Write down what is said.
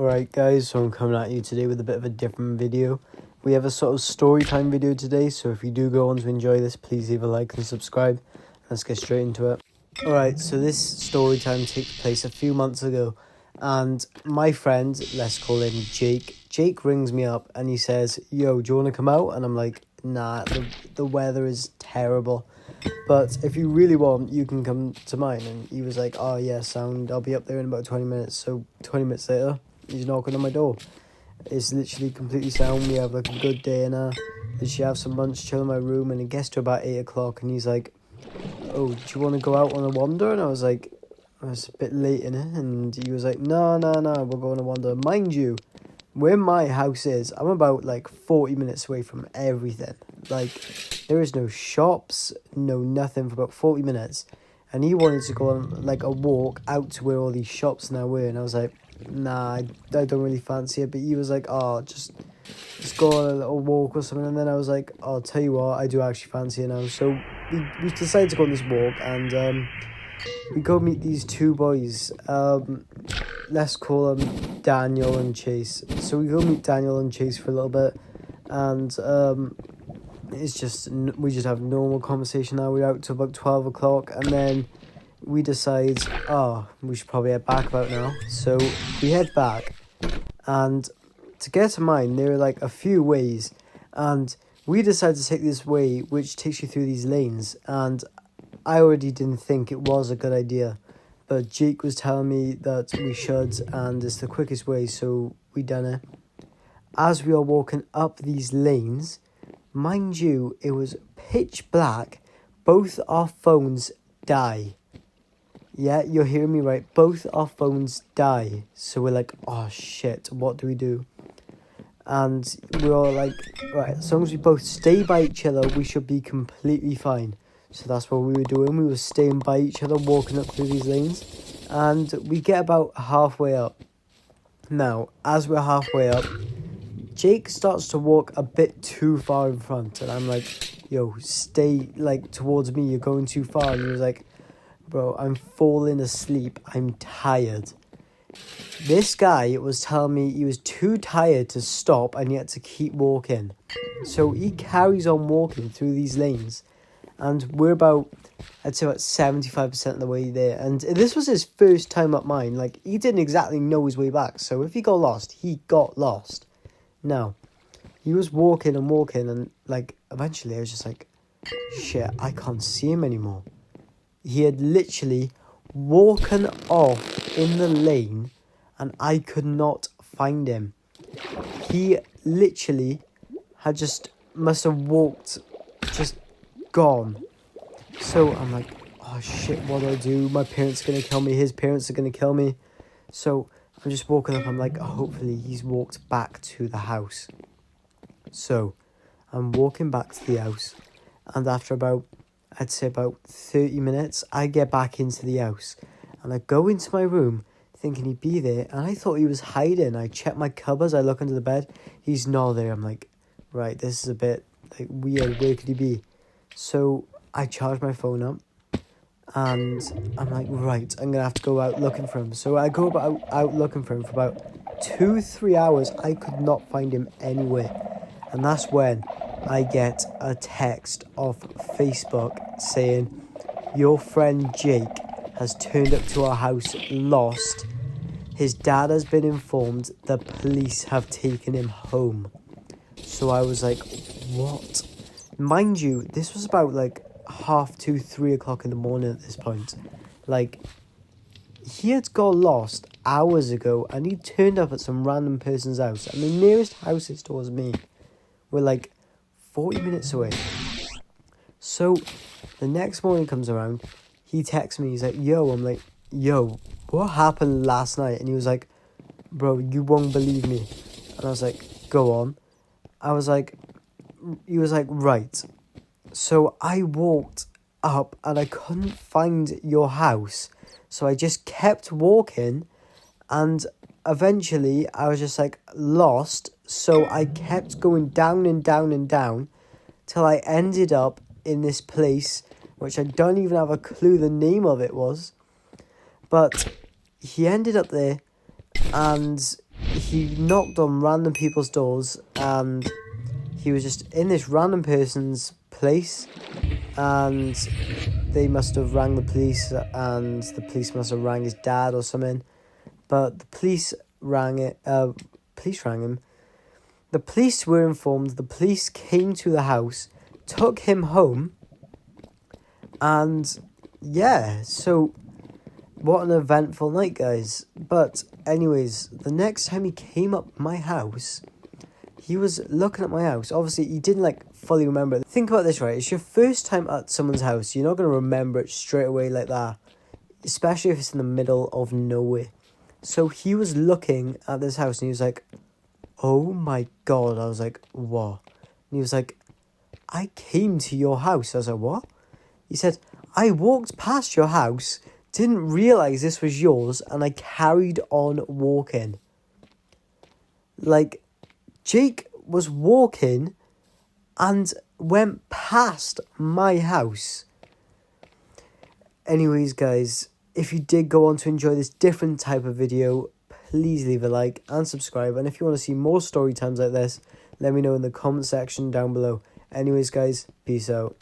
Alright guys, so I'm coming at you today with a bit of a different video. We have a sort of story time video today, so if you do go on to enjoy this, please leave a like and subscribe. Let's get straight into it. Alright, so this story time takes place a few months ago, and my friend, let's call him Jake rings me up and he says, "Yo, do you want to come out?" And I'm like, "Nah, the weather is terrible, but if you really want, you can come to mine." And he was like, "Oh yeah, sound, I'll be up there in about 20 minutes. So 20 minutes later, he's knocking on my door. It's literally completely sound. We have like a good day and literally have some lunch, chill in my room, and it gets to about 8 o'clock and he's like, "Oh, do you want to go out on a wander?" And I was like, I was a bit late in it, and he was like, no, we're going to wander. Mind you, where my house is, I'm about like 40 minutes away from everything. Like, there is no shops, no nothing for about 40 minutes. And he wanted to go on like a walk out to where all these shops now were. And I was like, nah, I don't really fancy it. But he was like, oh, just go on a little walk or something. And then I was like, I'll tell you what, I do actually fancy it now. So we decided to go on this walk, and we go meet these two boys. Let's call them Daniel and Chase. So we go meet Daniel and Chase for a little bit, and it's just, we just have normal conversation now. We're out till about 12 o'clock, and then we decide, we should probably head back about now. So we head back, and to get to mine, there are like a few ways, and we decided to take this way which takes you through these lanes, and I already didn't think it was a good idea, but Jake was telling me that we should, and it's the quickest way, so we done it. As we are walking up these lanes, mind you, it was pitch black. Both our phones die. Yeah, you're hearing me right. Both our phones die. So we're like, oh shit, what do we do? And we're all like, right, as long as we both stay by each other, we should be completely fine. So that's what we were doing. We were staying by each other, walking up through these lanes. And we get about halfway up. Now, as we're halfway up, Jake starts to walk a bit too far in front. And I'm like, yo, stay like towards me. You're going too far. And he was like, bro, I'm falling asleep. I'm tired. This guy was telling me he was too tired to stop and he had to keep walking. So he carries on walking through these lanes. And we're about, I'd say about 75% of the way there. And this was his first time up mine. Like, he didn't exactly know his way back. So if he got lost, he got lost. Now, he was walking, and like, eventually I was just like, shit, I can't see him anymore. He had literally walked off in the lane and I could not find him. He literally had must have walked, just gone. So I'm like, oh shit, what do I do? My parents are going to kill me. His parents are going to kill me. So I'm just walking up. I'm like, hopefully he's walked back to the house. So I'm walking back to the house. And after I'd say about 30 minutes, I get back into the house. And I go into my room thinking he'd be there. And I thought he was hiding. I check my cupboards. I look under the bed. He's not there. I'm like, right, this is a bit like weird. Where could he be? So I charge my phone up and I'm like, right, I'm going to have to go out looking for him. So I go out looking for him for about 2-3 hours. I could not find him anywhere. And that's when I get a text off Facebook saying, your friend Jake has turned up to our house lost. His dad has been informed. The police have taken him home. So I was like, what? Mind you, this was about like 2:30, 3 o'clock in the morning at this point. Like, he had got lost hours ago and he turned up at some random person's house. And the nearest houses towards me were like 40 minutes away. So the next morning comes around, he texts me, he's like, yo, I'm like, yo, what happened last night? And he was like, bro, you won't believe me. And I was like, go on. He was like, right. So I walked up and I couldn't find your house. So I just kept walking and eventually I was just like lost. So I kept going down and down and down till I ended up in this place, which I don't even have a clue the name of it was. But he ended up there and he knocked on random people's doors, and he was just in this random person's place, and they must have rang the police, and the police must have rang his dad or something. But the police rang him. The police were informed. The police came to the house, took him home, and yeah, so what an eventful night, guys. But anyways, the next time he came up my house, he was looking at my house. Obviously, he didn't like fully remember it. Think about this, right? It's your first time at someone's house. You're not going to remember it straight away like that, especially if it's in the middle of nowhere. So he was looking at this house and he was like, oh my God. I was like, what? And he was like, I came to your house. I was like, what? He said, I walked past your house, didn't realise this was yours, and I carried on walking. Like, Jake was walking and went past my house. Anyways, guys, if you did go on to enjoy this different type of video, please leave a like and subscribe. And if you want to see more story times like this, let me know in the comment section down below. Anyways, guys, peace out.